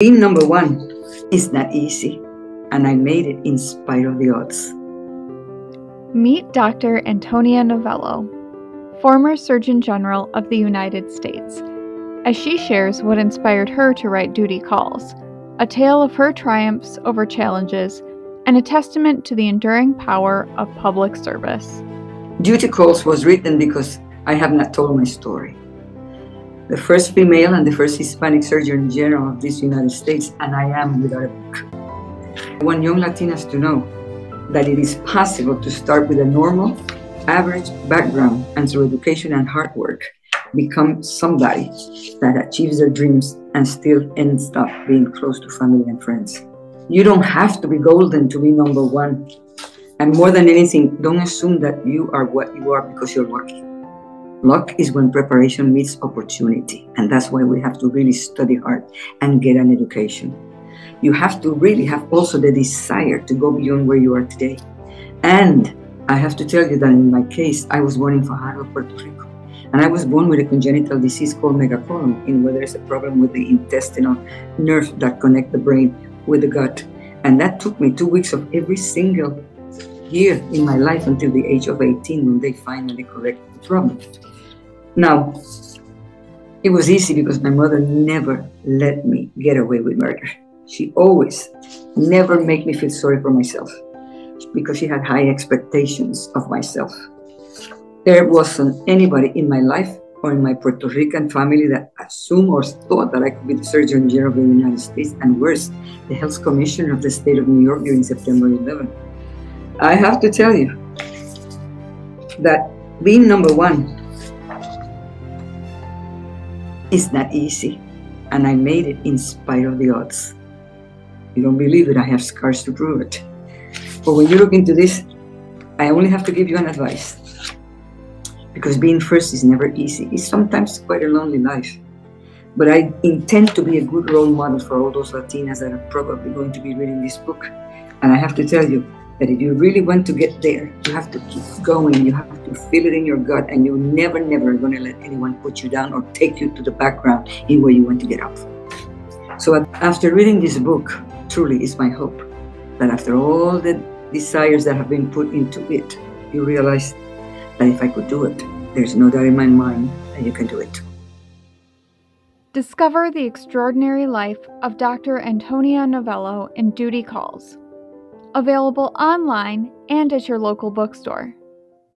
Being number one is not easy, and I made it in spite of the odds. Meet Dr. Antonia Novello, former Surgeon General of the United States, as she shares what inspired her to write Duty Calls, a tale of her triumphs over challenges and a testament to the enduring power of public service. Duty Calls was written because I have not told my story. The first female and the first Hispanic Surgeon General of this United States, and I am without a book. I want young Latinas to know that it is possible to start with a normal, average background and through education and hard work, become somebody that achieves their dreams and still ends up being close to family and friends. You don't have to be golden to be number one. And more than anything, don't assume that you are what you are because you're lucky. Luck is when preparation meets opportunity. And that's why we have to really study hard and get an education. You have to really have also the desire to go beyond where you are today. And I have to tell you that in my case, I was born in Fajardo, Puerto Rico. And I was born with a congenital disease called megacolon, in where there's a problem with the intestinal nerve that connect the brain with the gut. And that took me 2 weeks of every single year in my life until the age of 18 when they finally corrected the problem. Now, it was easy because my mother never let me get away with murder. She always never made me feel sorry for myself because she had high expectations of myself. There wasn't anybody in my life or in my Puerto Rican family that assumed or thought that I could be the Surgeon General of the United States, and worse, the Health Commissioner of the state of New York during September 11. I have to tell you that being number one is not easy, and I made it in spite of the odds. You don't believe it, I have scars to prove it. But when you look into this, I only have to give you an advice. Because being first is never easy. It's sometimes quite a lonely life. But I intend to be a good role model for all those Latinas that are probably going to be reading this book. And I have to tell you that if you really want to get there, you have to keep going. You have to feel it in your gut, and you're never are going to let anyone put you down or take you to the background in where you want to get up. So after reading this book, truly it's my hope that after all the desires that have been put into it, you realize that if I could do it, there's no doubt in my mind that you can do it too. Discover the extraordinary life of Dr. Antonia Novello in Duty Calls. Available online and at your local bookstore.